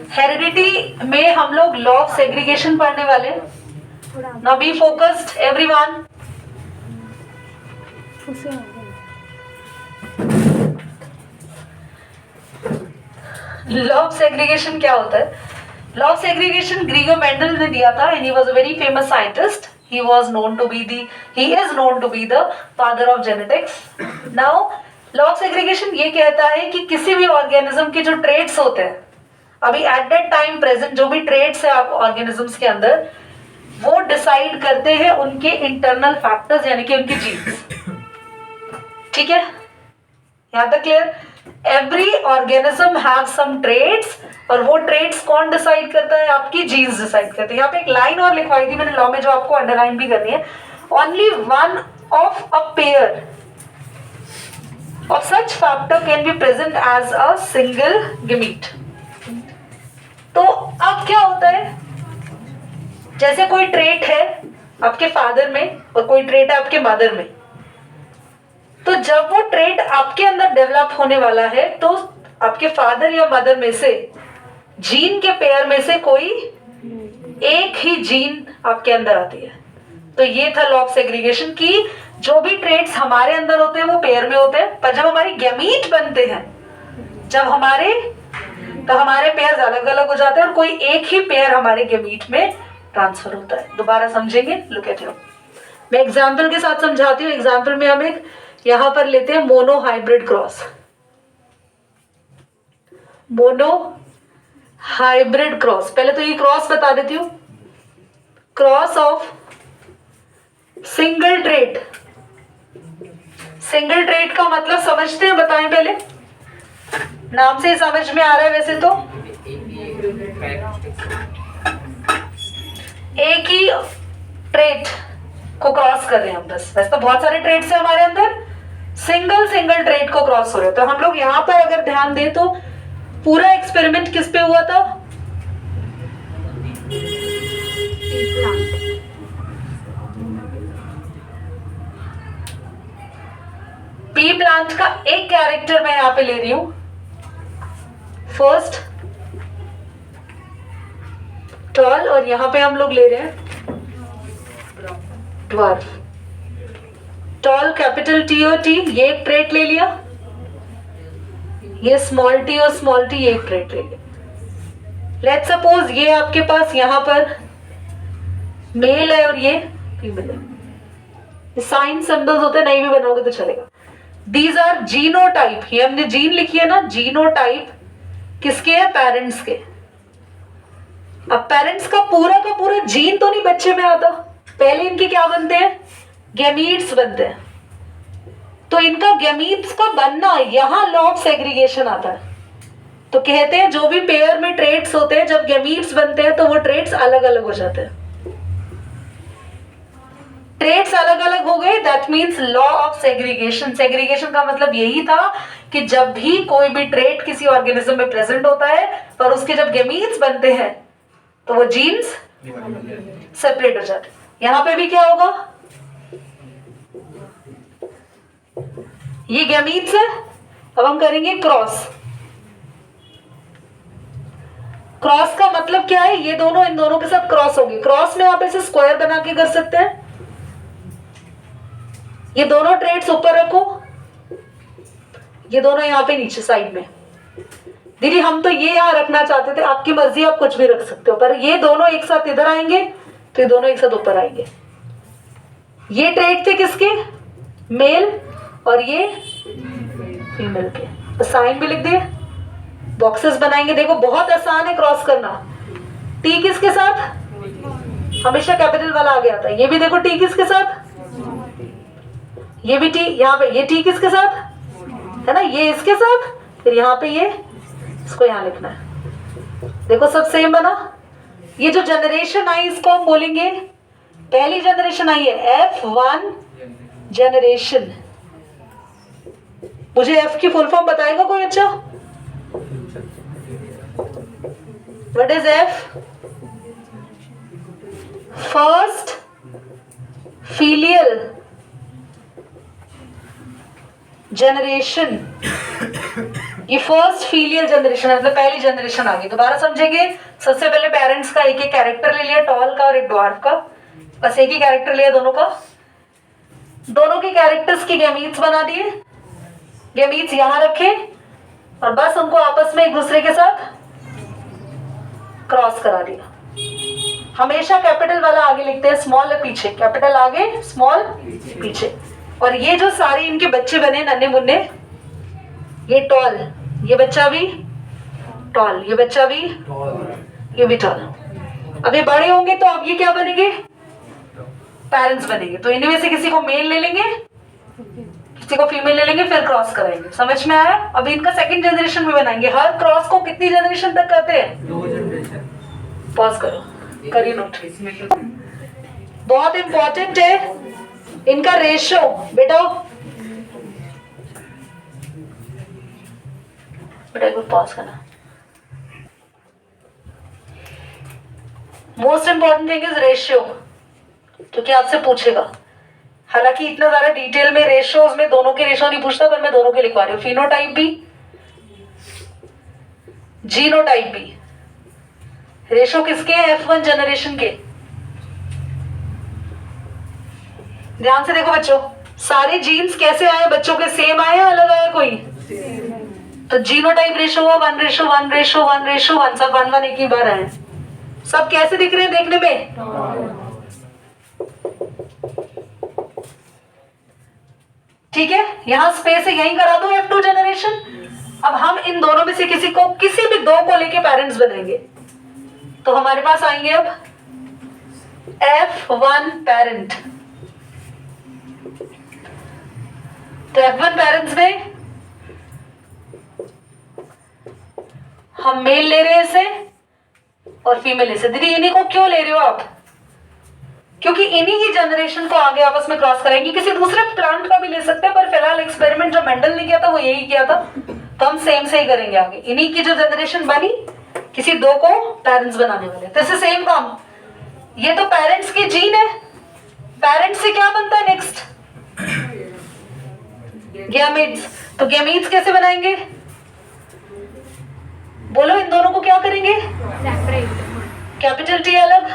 Heredity में हम लोग लॉ ऑफ सेग्रीगेशन पढ़ने वाले। Now be focused everyone. Law of segregation क्या होता है? लॉ ऑफ सेग्रीगेशन ग्रीगो मेंडल ने दिया था, and he was a very famous scientist. He is known to be the father of genetics. Now, law of segregation ये कहता है कि किसी भी ऑर्गेनिज्म के जो ट्रेड्स होते हैं, अभी एट दैट टाइम प्रेजेंट जो भी ट्रेड्स है ऑर्गेनिजम्स के अंदर, वो डिसाइड करते हैं उनके इंटरनल फैक्टर्स, यानी कि उनके जीन्स. ठीक है, यहाँ तक clear? Every organism have some traits, और वो ट्रेड्स कौन डिसाइड करता है? आपकी जीन्स डिसाइड करते हैं. यहाँ पे एक लाइन और लिखवाई थी मैंने लॉ में, जो आपको अंडरलाइन भी करनी है. Only one of a pair of such factor can be present as a single gamete. तो अब क्या होता है, जैसे कोई ट्रेट है आपके फादर में और कोई ट्रेट है आपके मदर में, तो जब वो ट्रेट आपके अंदर डेवलप होने वाला है, तो आपके फादर या मदर में से जीन के पेयर में से कोई एक ही जीन आपके अंदर आती है. तो ये था लॉ ऑफ सेग्रीगेशन की जो भी ट्रेट्स हमारे अंदर होते हैं वो पेयर में होते हैं, पर जब हमारी गैमीट बनते हैं, जब हमारे पेयर अलग अलग हो जाते हैं और कोई एक ही पेयर हमारे गैमीट में ट्रांसफर होता है. दोबारा समझेंगे, लुक एट हियर. मैं एग्जांपल के साथ समझाती हूँ. एग्जांपल में हम एक यहां पर लेते हैं mono hybrid cross. Mono hybrid cross, पहले तो ये क्रॉस बता देती हूँ. Cross of single trait. Single trait का मतलब समझते हैं, बताएं पहले. नाम से ही समझ में आ रहा है वैसे तो. एक ही ट्रेट को क्रॉस कर रहे हैं हम बस. वैसे तो बहुत सारे ट्रेट्स हैं हमारे अंदर, सिंगल ट्रेट को क्रॉस हो रहे हैं. तो हम लोग यहां पर अगर ध्यान दें तो पूरा एक्सपेरिमेंट किस पे हुआ था? पी प्लांट का एक कैरेक्टर मैं यहां पे ले रही हूं. फर्स्ट टॉल, और यहां पे हम लोग ले रहे हैं ड्वार्फ. टॉल कैपिटल टी और टी, ये एक ट्रेट ले लिया. ये स्मॉल टी और स्मॉल टी, ये एक ट्रेट ले लिया. लेट्स सपोज ये आपके पास यहां पर मेल है और ये फीमेल है. साइन सिंबल्स होते हैं, नहीं भी बनाओगे तो चलेगा. These are genotype. ये हमने जीन लिखी है ना, जीनोटाइप किसके है? पेरेंट्स के. अब पेरेंट्स का पूरा जीन तो नहीं बच्चे में आता, पहले इनके क्या बनते हैं? गैमीट्स बनते हैं. तो इनका गैमीट्स का बनना, यहां लॉ ऑफ सेग्रीगेशन आता है. तो कहते हैं जो भी पेयर में ट्रेट्स होते हैं, जब गैमीट्स बनते हैं तो वो ट्रेट्स अलग अलग हो जाते हैं. ट्रेट्स अलग अलग हो गए, that means law of segregation. Segregation का मतलब यही था कि जब भी कोई भी ट्रेट किसी ऑर्गेनिज्म में प्रेजेंट होता है, पर उसके जब गैमीट्स बनते हैं तो वो जीन्स सेपरेट हो जाते हैं. यहां पे भी क्या होगा? ये गैमीट्स है, अब हम करेंगे क्रॉस. क्रॉस का मतलब क्या है? ये दोनों इन दोनों के साथ क्रॉस होगी. क्रॉस में आप ऐसे स्क्वायर बना के कर सकते हैं. ये दोनों ट्रेड्स ऊपर रखो, ये दोनों यहाँ पे नीचे साइड में. दीदी हम तो ये यहाँ रखना चाहते थे, आपकी मर्जी, आप कुछ भी रख सकते हो, पर ये दोनों एक साथ इधर आएंगे तो ये दोनों एक साथ ऊपर आएंगे. ये ट्रेड थे किसके? मेल, और ये फीमेल के. तो साइन भी लिख दिए, बॉक्सेस बनाएंगे. देखो बहुत आसान है क्रॉस करना. टी किसके साथ? हमेशा कैपिटल वाला आ गया था. ये भी देखो टी किसके साथ? ये भी टी. यहाँ पे ये टी किसके साथ है ना? ये इसके साथ. फिर यहाँ पे ये, इसको यहाँ लिखना है. देखो सब सेम बना. ये जो जनरेशन आई इसको हम बोलेंगे, पहली जनरेशन आई है F1 जनरेशन. मुझे F की फुल फॉर्म बताएगा कोई? अच्छा, what is F? First filial generation. ये फर्स्ट फीलियल जनरेशन मतलब पहली जनरेशन आ गई। दोबारा समझेंगे, सबसे पहले पेरेंट्स का एक एक कैरेक्टर ले लिया, टॉल का और एक ड्वार्फ का, बस एक ही कैरेक्टर लिया दोनों का, दोनों के कैरेक्टर्स की गैमीट्स बना दिए, गैमीट्स यहां रखे और बस उनको आपस में एक दूसरे के साथ क्रॉस करा दिया। हमेशा कैपिटल वाला आगे लिखते हैं, स्मॉल पीछे, कैपिटल आगे स्मॉल पीछे। और ये जो सारे इनके बच्चे बने नन्हे मुन्ने, ये टॉल, ये बच्चा भी टॉल, ये बच्चा भी, ये भी टॉल। अब ये बड़े होंगे तो अब ये क्या बनेंगे, पेरेंट्स बनेंगे। तो इनमें से किसी को मेल ले लेंगे, किसी को फीमेल ले लेंगे, फिर क्रॉस कराएंगे। समझ में आया? अभी इनका सेकंड जनरेशन भी बनाएंगे। हर क्रॉस को कितनी जनरेशन तक करते हैं? 2 जनरेशन। पॉज करो, करिए नोट। बहुत इंपॉर्टेंट है इनका रेशियो। बेटा बेटा पॉज करना। Most important thing is ratio, क्योंकि आपसे पूछेगा। हालांकि इतना ज्यादा डिटेल में रेशियोज में दोनों के रेशियो नहीं पूछता, पर मैं दोनों के लिखवा रही हूँ। फिनोटाइप भी, जीनोटाइप भी। रेशियो किसके हैं? F1 जनरेशन के। ध्यान से देखो बच्चों, सारे जीन्स कैसे आए बच्चों के? सेम आए या अलग आए कोई? तो जीनोटाइप रेशियो हुआ 1:1:1:1:1, सब 1:1 एक ही बार आए। सब कैसे दिख रहे हैं देखने में? ठीक है, यहां स्पेस है, यहीं करा दो F2 जनरेशन। अब हम इन दोनों में से किसी को, किसी भी दो को लेके पेरेंट्स बनेंगे। तो हमारे पास आएंगे अब F1 पेरेंट। तो F1 पेरेंट्स में हम मेल ले रहे हैं इसे और फीमेल इसे। दीदी इन्हीं को क्यों ले रहे हो आप? क्योंकि इन्हीं की जनरेशन को आगे आपस में क्रॉस कराएंगे। किसी दूसरे प्लांट का भी ले सकते हैं, पर फिलहाल एक्सपेरिमेंट जो मेंडल ने किया था वो यही किया था, तो हम सेम से ही करेंगे आगे। इन्हीं की जो जनरेशन बनी, किसी दो को पेरेंट्स बनाने वाले। तो इससे सेम काम, ये तो पेरेंट्स की जीन है, पेरेंट्स से क्या बनता है नेक्स्ट? गैमीट्स। तो गैमीट्स कैसे बनाएंगे? बोलो, इन दोनों को क्या करेंगे? कैपिटल टी अलग,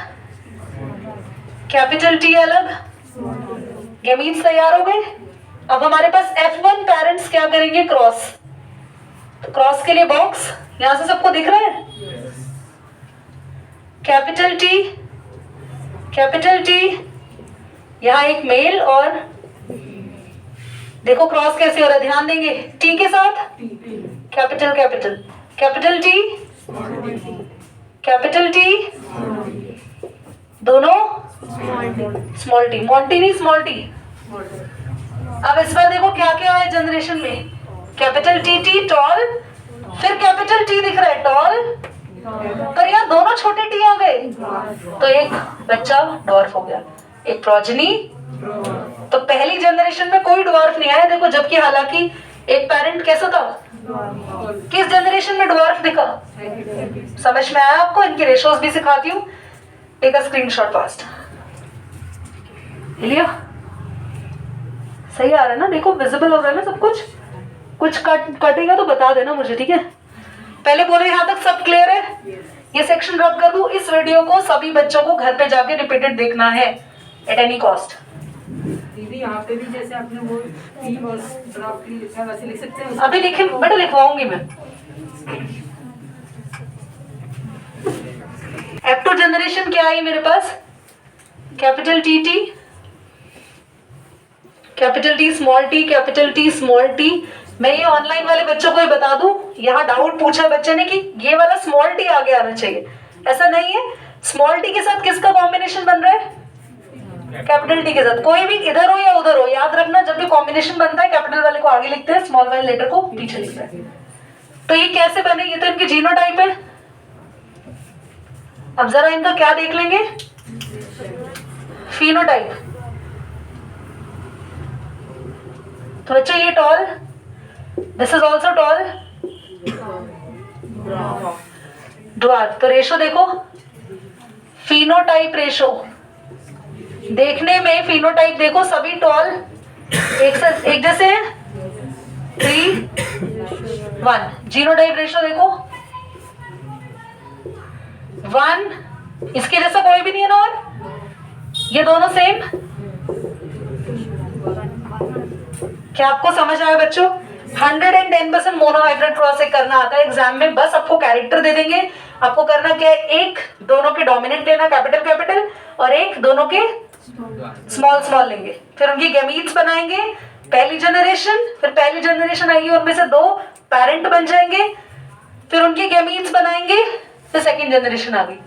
कैपिटल टी अलग, गैमीट्स तैयार हो गए। अब हमारे पास F1 पेरेंट्स क्या करेंगे? क्रॉस। तो क्रॉस के लिए बॉक्स यहां से सबको दिख रहा है, कैपिटल टी, कैपिटल टी, यहां एक मेल और देखो क्रॉस कैसे हो रहा है, ध्यान देंगे। टी के साथ capital capital, capital T, capital T, दोनों स्मॉल टी, मोंटी नहीं स्मॉल टी। अब इस बार देखो क्या क्या है जनरेशन में, कैपिटल टी टी टॉल, फिर कैपिटल टी दिख रहा है टॉल, पर यहाँ दोनों छोटे टी आ गए, तो एक बच्चा डॉर्फ हो गया, एक प्रोजनी। तो पहली जनरेशन में कोई डॉर्फ नहीं आया देखो, जबकि हालांकि एक पेरेंट कैसा था, किस जनरेशन में डॉर्फ दिखा? समझ में आया आपको? इनके रेशियोज भी सिखाती हूँ, टेक अ स्क्रीनशॉट फास्ट। लिया सही आ रहा है ना? देखो विजिबल हो रहा है ना सब कुछ? कुछ कटेगा तो बता देना मुझे, ठीक है? पहले बोलो यहाँ तक सब क्लियर है? ये सेक्शन रब कर दूं। इस वीडियो को सभी बच्चों को घर पे जाके रिपीटेड देखना है एट एनी कॉस्ट। दीदी यहाँ पे भी जैसे आपने वो टीम और ड्राफ्ट लिखा वैसे लिख सकते हैं? अभी लिखे बेटा, लिखवाऊंगी मैं। F2 जनरेशन क्या आई मेरे पास? Capital T T, capital T small T, capital T small T. मैं ये ऑनलाइन वाले बच्चों को ही बता दूं, यहाँ डाउट पूछा बच्चे ने कि ये वाला स्मॉल टी आगे आना चाहिए, ऐसा नहीं है। स्मॉल टी के साथ किसका कॉम्बिनेशन बन रहा है? कैपिटल टी के साथ। कोई भी इधर हो या उधर हो, याद रखना जब भी कॉम्बिनेशन बनता है कैपिटल वाले को आगे लिखते हैं, स्मॉल वाले लेटर को पीछे लिखते हैं। तो ये कैसे बने? ये तो इनके जीनोटाइप है। अब जरा इनका क्या देख लेंगे, फिनोटाइप। तो बच्चों ये tall, this is also tall, dwarf. तो रेशो देखो, फिनोटाइप रेशो देखने में, फिनोटाइप देखो सभी टॉल एक जैसे हैं, 3 1 जीनोटाइप रेशियो देखो 1, इसके जैसा कोई भी नहीं है ना, और ये दोनों सेम। क्या आपको समझ आया बच्चों? 110% मोनोहाइब्रिड क्रॉस एक करना आता है एग्जाम में। बस आपको कैरेक्टर दे देंगे, आपको करना क्या है, एक दोनों के डोमिनेंट लेना कैपिटल कैपिटल, और एक दोनों के स्मॉल स्मॉल लेंगे, फिर उनकी गैमीट्स बनाएंगे, पहली जनरेशन, फिर पहली जनरेशन आएगी उनमें से 2 पेरेंट बन जाएंगे, फिर उनकी गैमीट्स बनाएंगे, फिर सेकंड जनरेशन आ गई,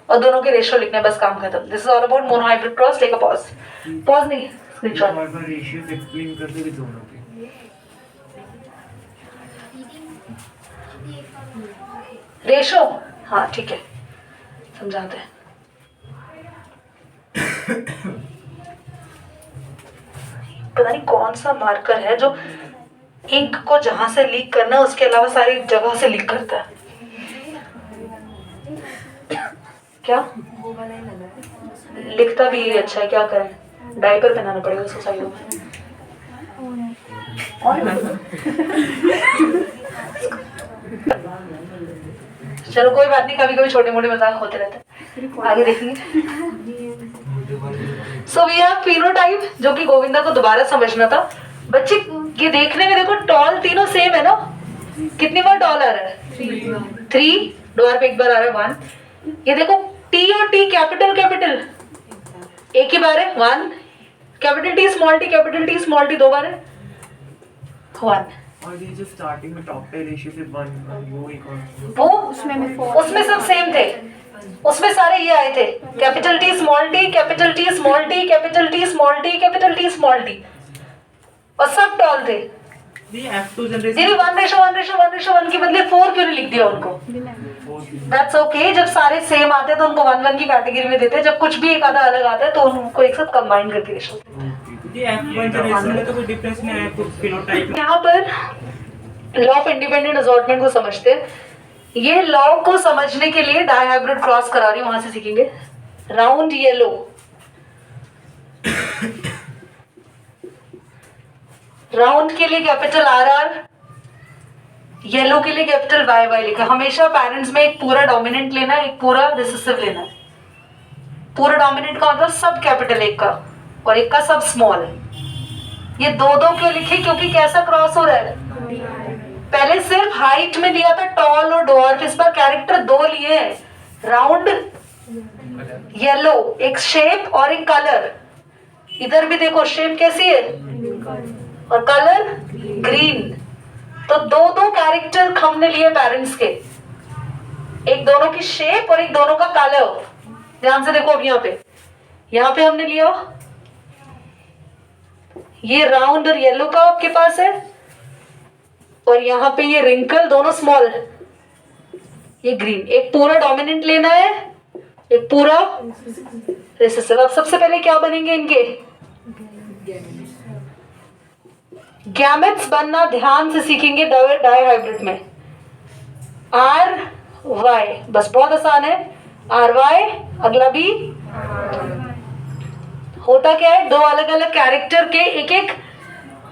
और दोनों के रेशियो लिखने, बस काम खत्म। This is all about monohybrid cross. Take a pause नहीं, स्क्रीनशॉट। रेशियोज एक्सप्लेन कर दोगे दोनों के? रेशो, हाँ ठीक है, समझाते हैं। पता नहीं कौन सा मार्कर है जो इंक को जहां से लीक करना है उसके अलावा सारी जगह से लीक करता है। क्या लिखता भी अच्छा है, क्या करें, डायपर पहनाना पड़ेगा उसको साइडों में। चलो कोई बात नहीं, कभी कभी छोटे मोटे मजाक होते रहते हैं, आगे देखेंगे। सो वी हैव फिनोटाइप, जो कि गोविंदा को दोबारा समझना था। बच्चे ये देखने में देखो, टॉल तीनों सेम है ना, कितनी बार टॉल आ रहा है? 3, डोर पे एक बार आ रहा है 1। ये देखो टी और टी कैपिटल कैपिटल एक ही बार है 1, capital T small T capital T small T 2 बार है 1। और ये जो स्टार्टिंग में टॉप पे रेशियो से 1, वो एक और वो उसमें सब सेम थे, उसमें सारे ये आए थे, capital T small T capital T small T capital T small T capital T small T, और सब टॉल थे। ये F2 जनरेशन दीदी 1:1:1:1 के बदले 4 क्यों नहीं लिख दिया उनको? दैट्स ओके, जब सारे सेम आते हैं तो उनको 1:1 की कैटेगरी में देते हैं, जब कुछ भी एक आधा अलग आता है तो उनको एक साथ कंबाइन करके रेशो देते हैं। ये F1 जनरेशन में तो कोई डिफरेंस नहीं आया कुछ फिनोटाइप। यहाँ पर लॉ ऑफ इंडिपेंडेंट असॉर्टमेंट को समझते हैं। ये लॉ को समझने के लिए डायहाइब्रिड क्रॉस करा रही हूँ, वहां से सीखेंगे। राउंड येलो, राउंड के लिए कैपिटल RR, येलो के लिए कैपिटल YY लिखा। हमेशा पेरेंट्स में एक पूरा डोमिनेंट लेना है, एक पूरा रिसेसिव लेना है। पूरा डोमिनेंट का मतलब सब कैपिटल एक का, और एक का सब स्मॉल। ये 2-2 क्यों लिखे? क्योंकि कैसा क्रॉस हो रहा है, पहले सिर्फ हाइट में लिया था टॉल और डॉर्फ, इस बार कैरेक्टर 2 लिए हैं। राउंड येलो, एक शेप और एक कलर। इधर भी देखो शेप कैसी है और कलर ग्रीन। तो 2-2 कैरेक्टर हमने लिए पेरेंट्स के, एक दोनों की शेप और एक दोनों का कलर। ध्यान से देखो अब यहाँ पे हमने लिया ये राउंड और येलो का आपके पास है, और यहाँ पे ये रिंकल दोनों स्मॉल, ये ग्रीन। एक पूरा डोमिनेंट लेना है, एक पूरा रिसेसिव। अब सबसे पहले क्या बनेंगे इनके गैमेट्स बनना, ध्यान से सीखेंगे डायहाइब्रिड में। RY, बस बहुत आसान है, RY, अगला भी। होता क्या है, 2 अलग अलग कैरेक्टर के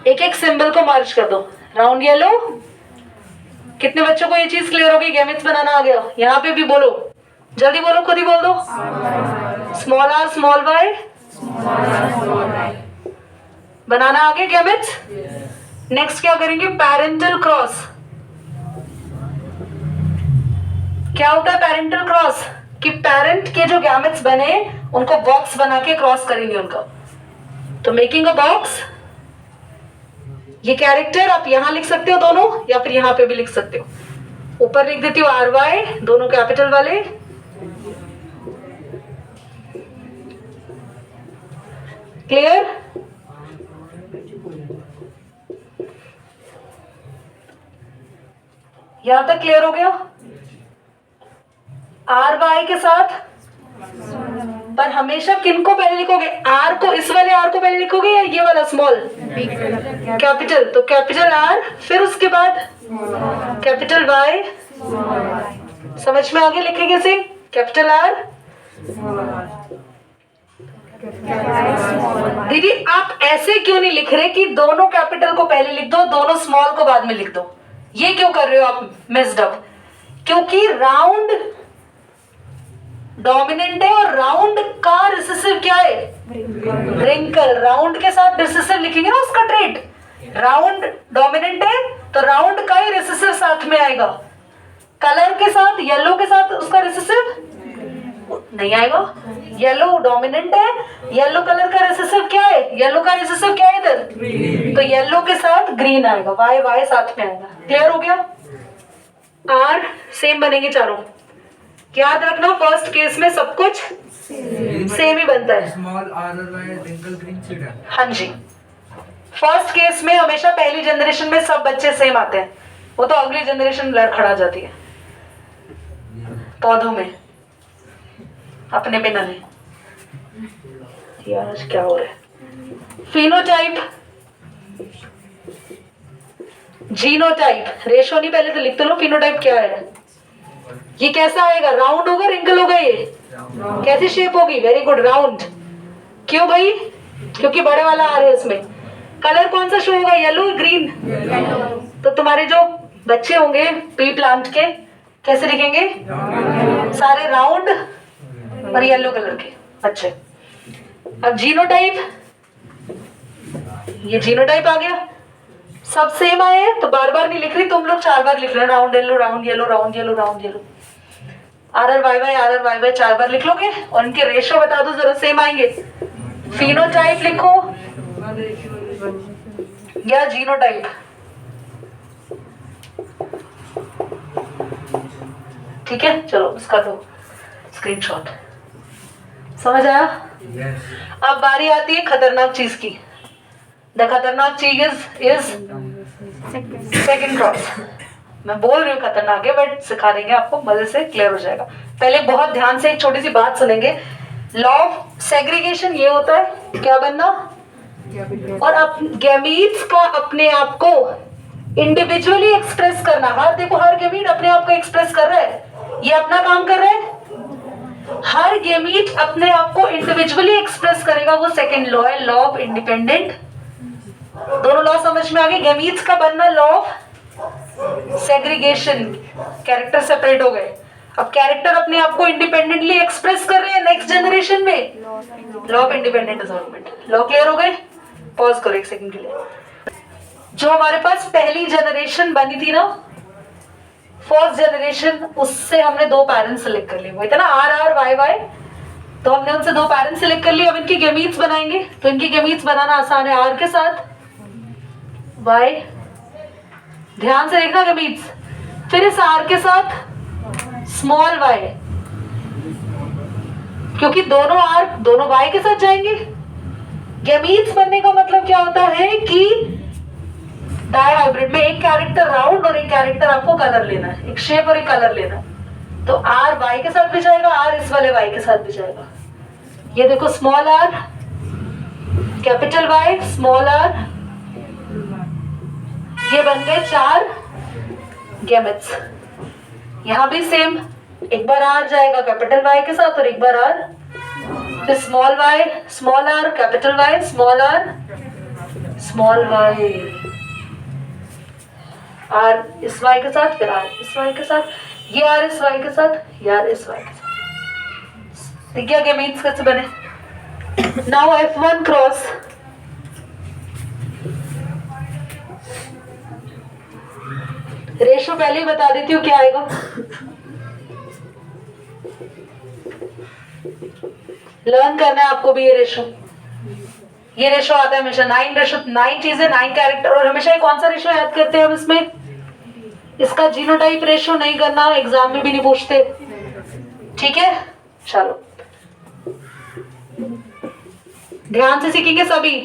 एक एक सिंबल को मर्ज कर दो। राउंड येलो, कितने बच्चों को ये चीज क्लियर होगी? गैमेट्स बनाना आ गया। यहाँ पे भी बोलो, जल्दी बोलो, खुद ही बोल दो। स्मॉल r स्मॉल y, बनाना आ गया गैमेट्स। नेक्स्ट क्या करेंगे? Parental cross. क्या होता है पैरेंटल क्रॉस? कि पेरेंट के जो गैमेट्स बने उनको बॉक्स बना के क्रॉस करेंगे उनका। तो मेकिंग अ बॉक्स, ये कैरेक्टर आप यहां लिख सकते हो दोनों, या फिर यहां पे भी लिख सकते हो। ऊपर लिख देती हूँ RY, दोनों कैपिटल वाले। क्लियर? यहां तक क्लियर हो गया? RY के साथ, पर हमेशा किन को पहले लिखोगे? R को, इस वाले R को पहले लिखोगे या ये वाला स्मॉल कैपिटल? तो कैपिटल R, फिर उसके बाद कैपिटल Y। समझ में आगे लिखे कैसे? Capital R। दीदी आप ऐसे क्यों नहीं लिख रहे कि दोनों कैपिटल को पहले लिख दो, दोनों स्मॉल को बाद में लिख दो? ये क्यों कर रहे हो आप मिस्ड अप? क्योंकि राउंड डोमिनेंट है और राउंड का रिसेसिव क्या है? रिंकल। राउंड के साथ रिसेसिव लिखेंगे ना उसका ट्रेट। राउंड डोमिनेंट है तो राउंड का ही रिसेसिव साथ में आएगा। कलर के साथ, येलो के साथ उसका रिसेसिव नहीं आएगा। येलो डोमिनेंट है, येलो कलर का रिसेसिव क्या है? येलो का रिसेसिव क्या है इधर? तो येलो के साथ ग्रीन आएगा, वाई वाई साथ में आएगा। क्लियर हो गया? आर सेम बनेंगे चारों। याद रखना फर्स्ट केस में सब कुछ सेम ही बनता है। Small R और Y wrinkle green shade है। हाँ जी, फर्स्ट केस में हमेशा पहली जनरेशन में सब बच्चे सेम आते हैं, वो तो अगली जनरेशन लड़खड़ा जाती है पौधों में अपने बिना नहीं। यार आज क्या हो रहा है? फिनोटाइप, जीनोटाइप, रेशो नहीं, पहले तो लिख तो लो फिनोटाइप क्या है। ये कैसा आएगा? राउंड होगा, रिंकल होगा? ये कैसी शेप होगी? Very good, round. क्यों भाई? क्योंकि बड़े वाला आ रहा है इसमें। कलर कौन सा शो होगा? Yellow, green? तो तुम्हारे जो बच्चे होंगे पी प्लांट के कैसे दिखेंगे? सारे राउंड और येलो कलर के अच्छे। अब जीनोटाइप, ये जीनोटाइप आ गया। सब सेम आए हैं तो बार बार नहीं लिख रही, तुम लोग 4 बार लिख रहे हो, round yellow, round yellow, round yellow, round yellow. R R Y Y 4 बार लिख लोगे और इनके रेशो बता दो जरा, सेम आएंगे। फिनोटाइप लिखो या जीनोटाइप? ठीक है, चलो इसका दो स्क्रीनशॉट। समझ आया? अब बारी आती है खतरनाक चीज की। द खतरनाक चीज इज सेकंड क्रॉस। मैं बोल रही हूँ खतरनाक है बट सिखा देंगे आपको, मजे से क्लियर हो जाएगा। पहले बहुत ध्यान से एक छोटी सी बात सुनेंगे। लॉ ऑफ सेग्रीगेशन ये होता है क्या बनना, और गैमीट्स का अपने आप को इंडिविजुअली एक्सप्रेस करना। हर देखो, हर गैमीट अपने आप को एक्सप्रेस कर रहा है, ये अपना काम कर रहा है। हर गैमीट अपने आप को इंडिविजुअली एक्सप्रेस करेगा, वो सेकंड लॉ है, लॉ ऑफ इंडिपेंडेंट। दोनों लॉ समझ में आ गए? गैमीट्स का बनना law of segregation, character separate हो गए। अब कैरेक्टर अपने आप को इंडिपेंडेंटली एक्सप्रेस कर रहे हैं नेक्स्ट जनरेशन में, law of independent assignment. Law clear हो गए? पॉज करो एक सेकंड के लिए। जो हमारे पास पहली जनरेशन बनी थी ना, फर्स्ट जनरेशन, उससे हमने 2 पेरेंट्स सिलेक्ट कर लिए, वो इतना आर आर वाई वाई, तो हमने उनसे 2 पेरेंट्स सिलेक्ट कर लिए। अब इनकी गैमीट्स बनाएंगे, तो इनकी गैमीट्स बनाना आसान है। आर के साथ वाई, ध्यान से देखना गैमीट्स, फिर इस आर के साथ स्मॉल वाई, क्योंकि दोनों आर दोनों वाई के साथ जाएंगे। गैमीट्स बनने का मतलब क्या होता है कि डाई हाइब्रिड में एक कैरेक्टर राउंड और एक कैरेक्टर आपको कलर लेना है, एक शेप और एक कलर लेना है। तो आर वाई के साथ भी जाएगा, आर इस वाले वाई के साथ भी जाएगा। ये देखो, small R, capital Y, small R, ये बन गए 4 गैमेट्स। यहां भी सेम, एक बार आर जाएगा कैपिटल वाई के साथ और एक बार आर, फिर small Y, small R, capital Y, small R, small Y, R इस वाई के साथ, फिर आर इस वाई के साथ, ये आर इस वाई के साथ, ये आर इस वाई के साथ। ठीक है, गैमीट्स कैसे बने? नाउ F1 क्रॉस, रेशो पहले ही बता देती हूँ क्या आएगा। लर्न करना है आपको भी ये रेशो। ये रेशो आता है हमेशा 9 चीजें 9 कैरेक्टर, और हमेशा कौन सा रेशो याद करते हैं हम इसमें? इसका जीनोटाइप रेशो नहीं करना, एग्जाम में भी नहीं पूछते। ठीक है, चलो ध्यान से सीखेंगे सभी।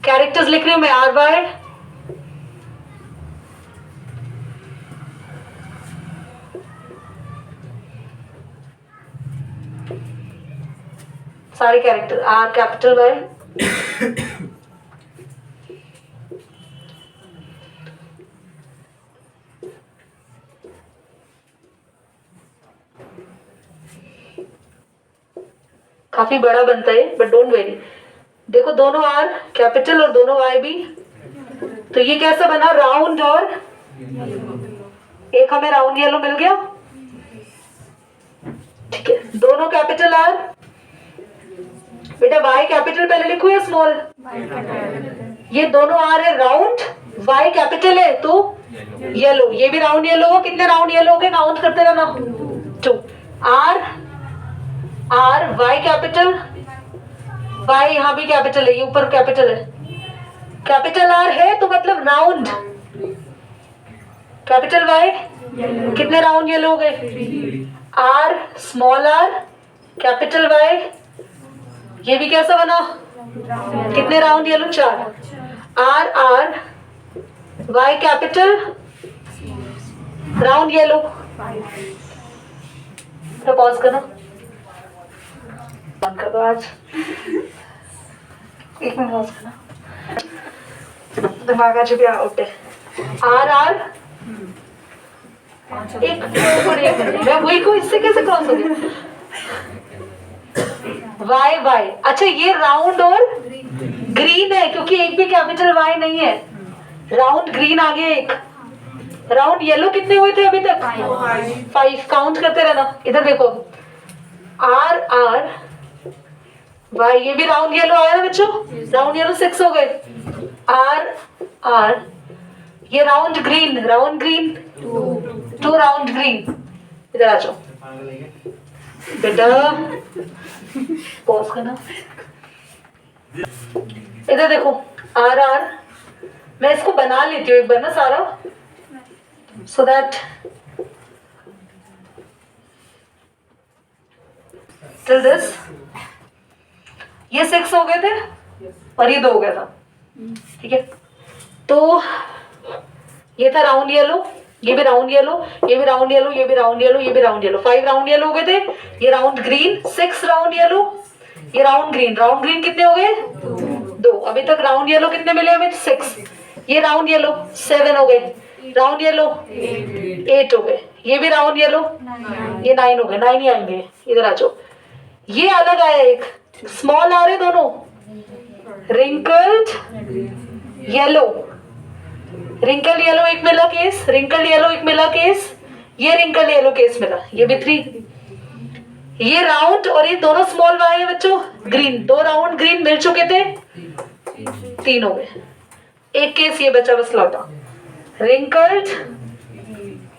कैरेक्टर्स लिख रही हूं मैं, आर वाई, सारे कैरेक्टर, आर कैपिटल वाई, काफी बड़ा बनता है बट डोंट वेरी। देखो, दोनों आर कैपिटल और दोनों वाई भी, तो ये कैसा बना? राउंड और एक हमें राउंड येलो मिल गया, ठीक है, दोनों कैपिटल आर। बेटा वाई कैपिटल पहले लिखो या स्मॉल? ये दोनों आर है राउंड, वाई कैपिटल है तो येलो, ये भी राउंड येलो हो। कितने राउंड येलो हो गए, काउंट करते रहना। 2 R, R Y capital, Y यहाँ भी कैपिटल है, ये ऊपर कैपिटल है, कैपिटल आर है तो मतलब राउंड, कैपिटल वाई कितने राउंड येलो हो गए, R small R capital Y, ये भी कैसा बना, कितने round yellow, 4, R R Y capital round yellow. तो पॉज करना, बंद कर दो आज, 1 मिनट पॉज करना, दिमाग आज भी आउट है। आर आर एक मिनट, मैं वही को इससे कैसे क्रॉस हो गया, वाई वाई, अच्छा ये राउंड और ग्रीन है क्योंकि एक भी कैपिटल वाई नहीं है, राउंड ग्रीन आ गया एक, राउंड येलो कितने हुए थे अभी तक, 5, काउंट करते रहना। इधर देखो, आर आर वाई, ये भी राउंड येलो आया ना बच्चों, राउंड येलो 6 हो गए, आर आर ये राउंड ग्रीन 2 राउंड ग्रीन। इधर आ जाओ बेटा, पॉज करना, इधर देखो, आर आर, मैं इसको बना लेती हूँ एक बार ना सारा, सो दैट टिल दिस, ये 6 हो गए थे और ये 2 हो गया था, ठीक है। तो ये था राउंड येलो, ये भी राउंड येलो, ये भी राउंड येलो, ये भी राउंड येलो, ये भी राउंड येलो, 5 राउंड येलो हो गए थे, ये राउंड ग्रीन 6 राउंड येलो, ये राउंड ग्रीन कितने हो गए, 2, अभी तक राउंड येलो कितने मिले हमें, 6, ये राउंड येलो 7 हो गए, राउंड येलो 8 हो गए, ये भी राउंड येलो, ये 9 हो गए, 9 ही आएंगे। इधर आ जाओ, ये अलग आया एक, स्मॉल आ रहे दोनों, रिंकल्ड येलो, रिंकल येलो एक मिला केस, रिंकल येलो एक मिला केस, ये रिंकल येलो केस मिला, ये भी 3, ये राउंड और ये दोनों स्मॉल वाई है बच्चों, ग्रीन, 2 राउंड ग्रीन मिल चुके थे, 3 हो गए, एक केस ये बचा बस लौटा, रिंकल्ड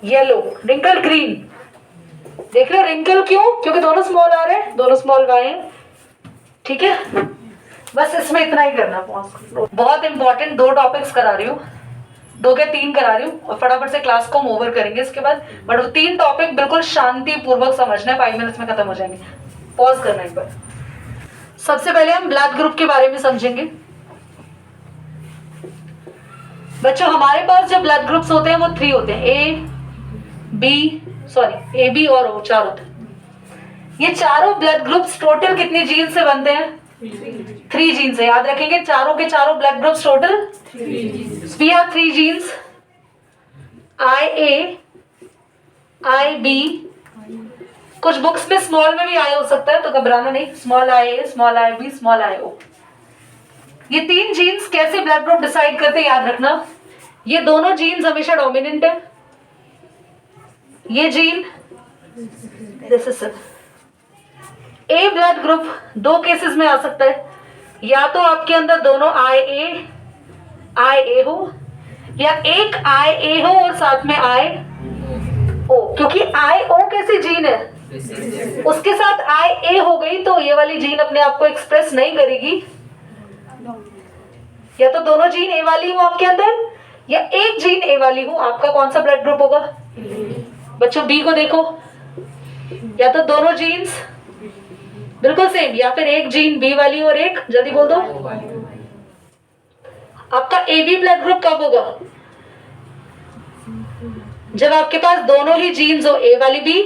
येलो, रिंकल्ड ग्रीन, देख रहे हो रिंकल क्यों, क्योंकि दोनों स्मॉल आ रहे हैं, दोनों स्मॉल वाई हैं, ठीक है। बस इसमें इतना ही करना, बहुत इंपॉर्टेंट 2 टॉपिक्स करा रही हूँ, 2 के 3 करा रही हूँ और फटाफट से क्लास को हम ओवर करेंगे इसके बाद, बट वो 3 टॉपिक बिल्कुल शांति पूर्वक समझना है, 5 मिनट्स में खत्म हो जाएंगे। पॉज करना एक बार। सबसे पहले हम ब्लड ग्रुप के बारे में समझेंगे। बच्चों हमारे पास जो ब्लड ग्रुप्स होते हैं वो 3 होते हैं, ए बी और ओ, 4 होते हैं। ये चारों ब्लड ग्रुप्स टोटल कितनी जीन से बनते हैं, 3 जीन से, याद रखेंगे चारों के चारों blood groups total 3 have 3 genes, IA, IB, कुछ बुक्स में स्मॉल में भी आई हो सकता है तो घबराना नहीं, small IA, small IB, small IO। ये 3 जीन्स कैसे ब्लड ग्रुप डिसाइड करते हैं याद रखना, ये दोनों जीन्स हमेशा डोमिनेंट है, ये gene this is a blood group 2 cases में आ सकता है, या तो आपके अंदर दोनों IA हो, या एक IA हो और साथ में IO, क्योंकि IO कैसी जीन है, उसके साथ IA हो गई तो ये वाली जीन अपने आप को एक्सप्रेस नहीं करेगी, या तो दोनों जीन ए वाली हो आपके अंदर या एक जीन ए वाली हो। आपका कौन सा ब्लड ग्रुप होगा बच्चों, बी को देखो, या तो दोनों जीन्स बिल्कुल सेम, या फिर एक जीन बी वाली और एक, जल्दी बोल दो, आपका ए बी ब्लड ग्रुप कब होगा, जब आपके पास दोनों ही जीन्स हो, ए वाली बी,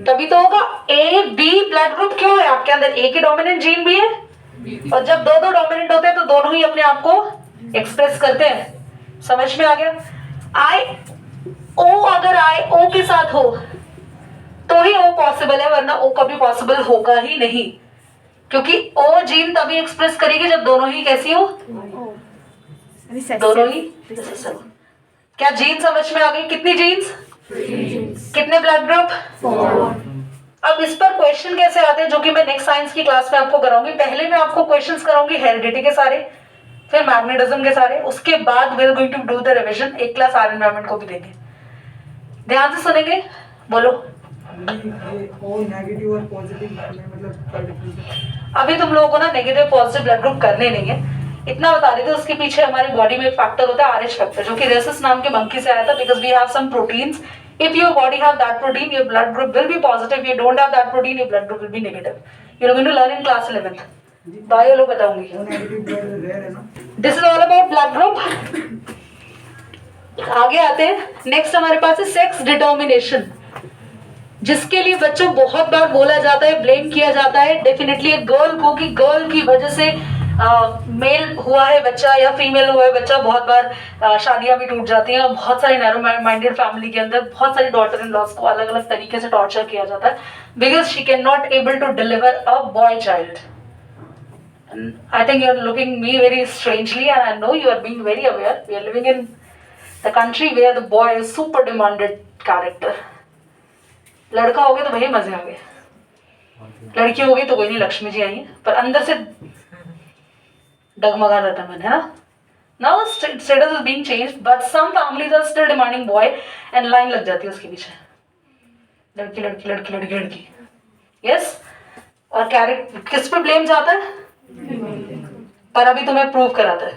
तभी तो होगा ए बी ब्लड ग्रुप। क्यों है, आपके अंदर एक ही डोमिनेंट जीन भी है, और जब दो डोमिनेंट होते हैं तो दोनों ही अपने आप को एक्सप्रेस करते हैं। समझ में आ गया। आई ओ, अगर आई ओ के साथ हो तो ही ओ पॉसिबल है, वरना ओ कभी पॉसिबल होगा ही नहीं, क्योंकि ओ जीन तभी एक्सप्रेस करेगी जब दोनों ही कैसी हो, दोनों ही। क्या जीन समझ में आ गई? कितनी जीन्स? कितने ब्लड ग्रुप? अब इस पर क्वेश्चन कैसे आते हैं, जो कि मैं नेक्स्ट साइंस की क्लास में आपको कराऊंगी। पहले मैं आपको क्वेश्चंस कराऊंगी हेरिडिटी के सारे, फिर मैग्नेटिज्म के सारे, उसके बाद we are going to do the revision. एक क्लास आर एनवायरनमेंट को भी देंगे, ध्यान से सुनेंगे। बोलो। नेगेटिव और पॉजिटिव मतलब क्या डिफरेंस है? अभी तुम लोगों को ना नेगेटिव पॉजिटिव ब्लड ग्रुप करने नहीं है, इतना बता देते। उसके पीछे हमारी बॉडी में एक फैक्टर होता है RH फैक्टर, जो कि रेसस नाम के मंकी से आया था, because we have some proteins. If your body have that protein, your blood group will be positive. You don't have that protein, your blood group will be negative. You are going to learn in class 11th। Bio लोग बताऊंगी। Negative blood rare है ना? This is all about blood group. आगे आते हैं। Next हमारे पास है sex determination, जिसके लिए बच्चों बहुत बार बोला जाता है, ब्लेम किया जाता है डेफिनेटली एक गर्ल को, कि गर्ल की वजह से मेल हुआ है बच्चा या फीमेल हुआ है बच्चा। बहुत बार शादियां भी टूट जाती हैं। बहुत सारी नैरो माइंडेड फैमिली के अंदर बहुत सारी डॉटर इन लॉज को अलग अलग तरीके से टॉर्चर किया जाता है, because she can not able to deliver a boy child. I think you are looking me very strangely, and I know you are being very aware. We are living in the country where the boy is super demanded character. लड़का हो गया तो वही मजे आ गए, लड़की हो गई तो कोई नहीं, लक्ष्मी जी आई हैं, पर अंदर से डगमगा रहता मन, है ना। Now status is being changed, but some families are still demanding boy, and line लग जाती है उसके पीछे, लड़की लड़की लड़की लड़की लड़की। Yes, और कैरेक्टर किस पे ब्लेम जाता है? पर अभी तुम्हें प्रूव कराता है।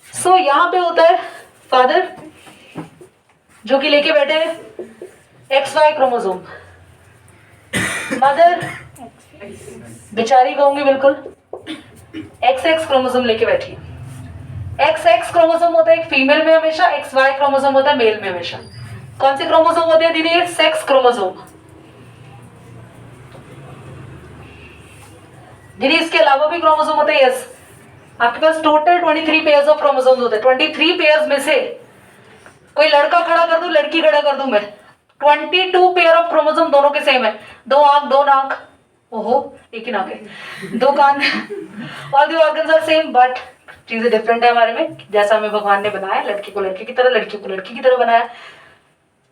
सो यहाँ पे होता है फादर, जो कि लेके बैठे हैं XY क्रोमोसोम, मदर बेचारी कहूंगी बिल्कुल XX क्रोमोसोम लेके बैठी है। XX क्रोमोसोम होता है एक फीमेल में हमेशा, XY क्रोमोसोम होता है मेल में हमेशा। कौन से क्रोमोसोम होते हैं दीदी? Sex chromosome. दीदी इसके अलावा भी क्रोमोसोम होते हैं? यस, आपके पास टोटल 23 पेयर्स ऑफ क्रोमोसोम होते हैं। 23 पेयर्स में से कोई लड़का खड़ा कर दूं, लड़की खड़ा कर दूं मैं, 22 पेयर ऑफ क्रोमोसोम दोनों के सेम है। 2 आंख, 2 नाक, ओहो एक ही नाक है, 2 कान, all the organs are same, but चीजें डिफरेंट है हमारे में। जैसा हमें भगवान ने बनाया, लड़की को लड़की की तरह, लड़की को लड़की की तरह बनाया।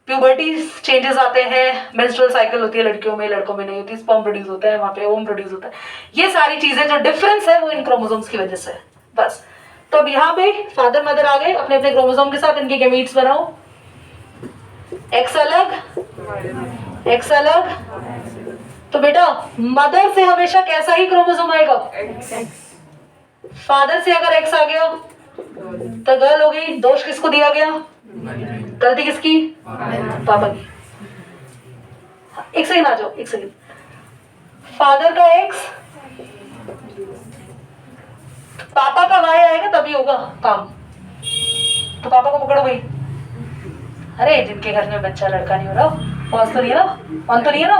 प्यूबर्टी चेंजेस आते हैं, मेंस्ट्रुअल साइकिल होती है लड़कियों में, लड़कों में नहीं होती। स्पर्म प्रोड्यूस होता है, वहाँ पे ओवम प्रोड्यूस होता है। ये सारी चीजें जो डिफरेंस है वो इन क्रोमोसोम्स की वजह से है, बस। तो अब यहाँ पे फादर मदर आ गए अपने अपने क्रोमोसोम के साथ, इनके गैमीट्स बनाओ। एक्स अलग, एक्स अलग। तो बेटा मदर से हमेशा कैसा ही क्रोमोसोम आएगा? फादर से अगर एक्स आ गया तो गर्ल हो गई। दोष किसको दिया गया? गलती किसकी? पापा की। एक सेकंड आ जाओ, एक सेकंड। फादर का एक्स, पापा का वाई आएगा तभी होगा काम। तो पापा को पकड़ो भाई। अरे जिनके घर में बच्चा लड़का नहीं हो रहा, पॉज तो नहीं है ना? ऑन तो नहीं है ना?